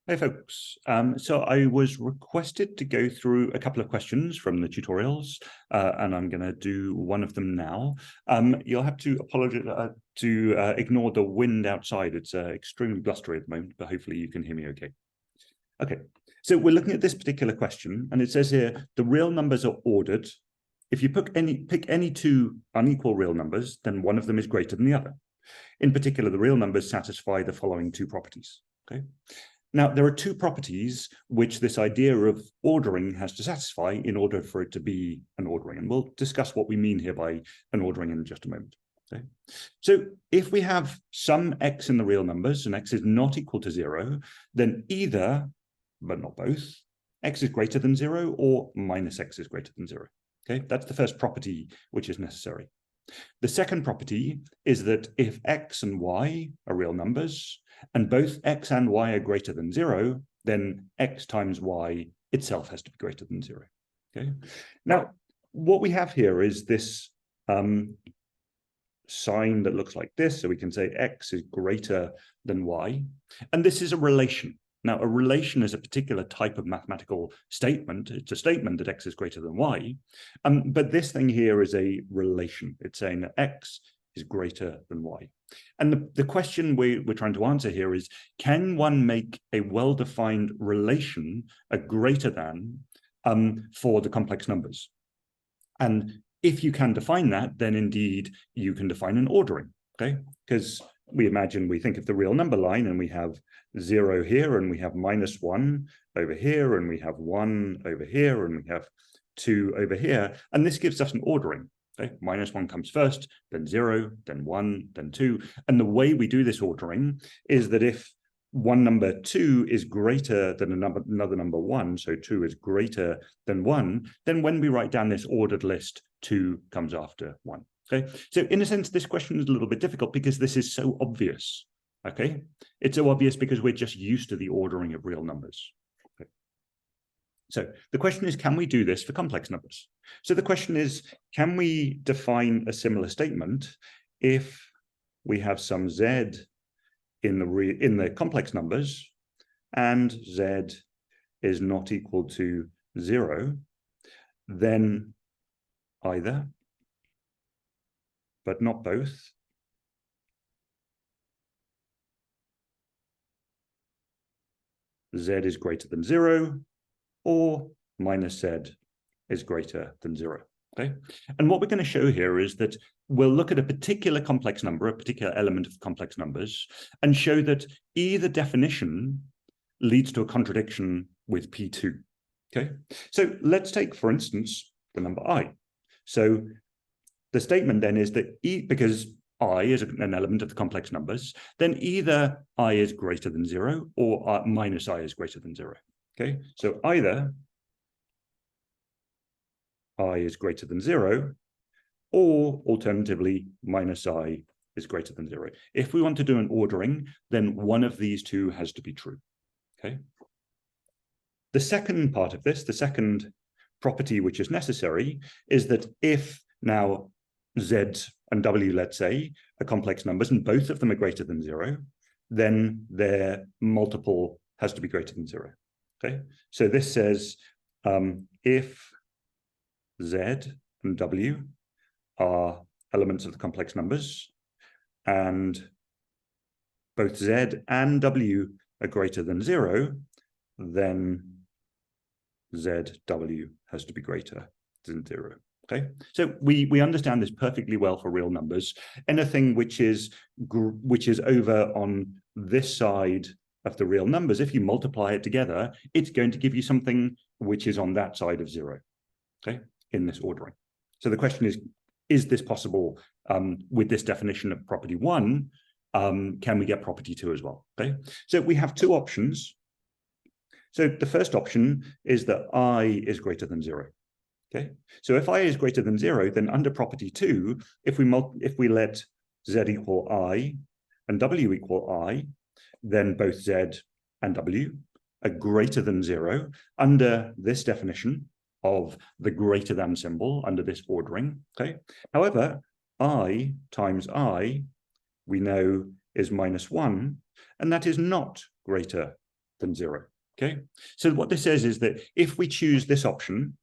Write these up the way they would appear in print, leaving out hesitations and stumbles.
Hey folks, so I was requested to go through a couple of questions from the tutorials, and I'm going to do one of them now. You'll have to apologize ignore the wind outside. It's extremely blustery at the moment, but hopefully you can hear me okay. Okay, so we're looking at this particular question, and it says here, the real numbers are ordered. If you pick any two unequal real numbers, then one of them is greater than the other. In particular, the real numbers satisfy the following two properties, okay? Now, there are two properties which this idea of ordering has to satisfy in order for it to be an ordering. And we'll discuss what we mean here by an ordering in just a moment. Okay? So if we have some x in the real numbers and x is not equal to 0, then either, but not both, x is greater than 0 or minus x is greater than 0. Okay, that's the first property which is necessary. The second property is that if x and y are real numbers, and both x and y are greater than 0, then x times y itself has to be greater than 0. Okay. Now, what we have here is this sign that looks like this. So we can say x is greater than y. And this is a relation. Now, a relation is a particular type of mathematical statement. It's a statement that x is greater than y. But this thing here is a relation. It's saying that x is greater than y. And the question we're trying to answer here is, can one make a well-defined relation a greater than for the complex numbers? And if you can define that, then indeed you can define an ordering, okay? Because we think of the real number line and we have 0 here and we have -1 over here and we have 1 over here and we have 2 over here. And this gives us an ordering. Okay? -1 comes first, then 0, then 1, then 2. And the way we do this ordering is that if one number 2 is greater than another number 1, so 2 is greater than 1, then when we write down this ordered list, 2 comes after 1. Okay, so in a sense, this question is a little bit difficult because this is so obvious. Okay, it's so obvious because we're just used to the ordering of real numbers. Okay. So the question is, can we do this for complex numbers? So the question is, can we define a similar statement if we have some z in the complex numbers and z is not equal to 0, then either, but not both, z is greater than 0, or minus z is greater than 0. Okay, and what we're going to show here is that we'll look at a particular complex number, a particular element of complex numbers, and show that either definition leads to a contradiction with P2. Okay, so let's take, for instance, the number I. So the statement then is that because I is an element of the complex numbers, then either I is greater than 0 or minus I is greater than 0. Okay, so either I is greater than 0, or alternatively, minus I is greater than 0. If we want to do an ordering, then one of these two has to be true. Okay. The second part of this, the second property which is necessary, is that if now z and w, let's say, are complex numbers and both of them are greater than 0, then their multiple has to be greater than 0. Okay, so this says if z and w are elements of the complex numbers and both z and w are greater than 0, then zw has to be greater than 0. Okay, so we understand this perfectly well for real numbers. Anything which is over on this side of the real numbers, if you multiply it together, it's going to give you something which is on that side of 0. Okay, in this ordering. So the question is this possible with this definition of property 1? Can we get property 2 as well? Okay, so we have two options. So the first option is that I is greater than 0. Okay, so if I is greater than 0, then under property 2, if we let z equal I and w equal I, then both z and w are greater than 0 under this definition of the greater than symbol under this ordering. Okay, however, I times I we know is -1, and that is not greater than 0. Okay, so what this says is that if we choose this option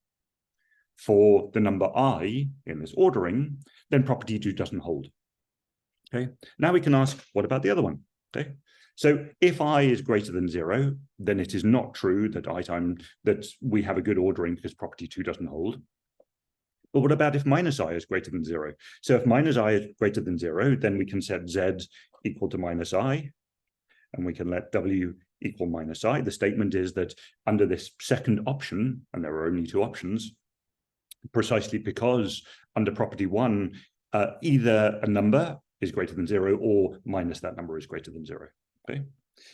for the number I in this ordering, then property 2 doesn't hold. Okay, now we can ask, what about the other one? Okay, so if I is greater than 0, then it is not true that we have a good ordering because property 2 doesn't hold. But what about if minus I is greater than 0? So if minus I is greater than 0, then we can set Z equal to minus I, and we can let W equal minus I. The statement is that under this second option, and there are only 2 options, precisely because under property 1, either a number is greater than 0 or minus that number is greater than 0. Okay,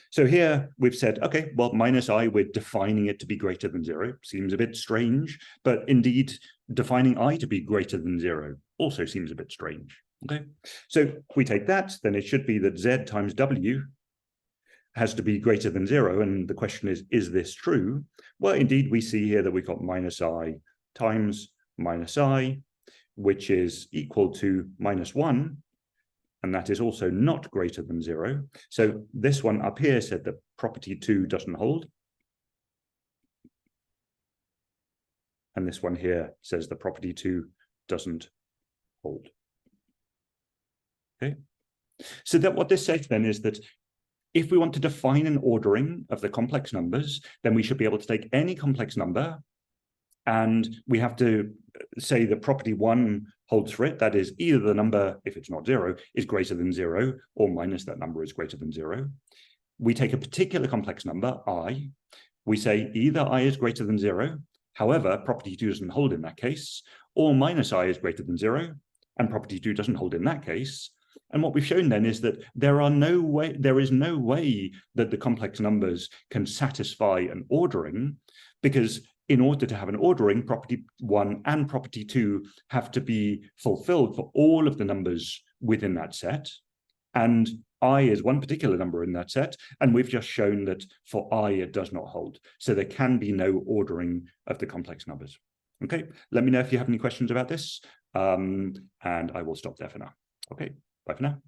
so here we've said, okay, well, minus I, we're defining it to be greater than 0. Seems a bit strange, but indeed defining I to be greater than 0 also seems a bit strange. Okay, so if we take that, then it should be that Z times W has to be greater than 0. And the question is this true? Well, indeed, we see here that we've got minus I times minus I, which is equal to minus 1. And that is also not greater than 0. So this one up here said that property 2 doesn't hold. And this one here says the property 2 doesn't hold. Okay. So that what this says then is that if we want to define an ordering of the complex numbers, then we should be able to take any complex number, and we have to say that property 1 holds for it. That is, either the number, if it's not 0, is greater than 0, or minus that number is greater than 0. We take a particular complex number, I. We say either I is greater than 0, however, property 2 doesn't hold in that case, or minus I is greater than 0, and property 2 doesn't hold in that case. And what we've shown then is that there is no way that the complex numbers can satisfy an ordering, because in order to have an ordering, property 1 and property 2 have to be fulfilled for all of the numbers within that set. And I is one particular number in that set, and we've just shown that for I it does not hold. So there can be no ordering of the complex numbers. Okay, let me know if you have any questions about this, and I will stop there for now. Okay, bye for now.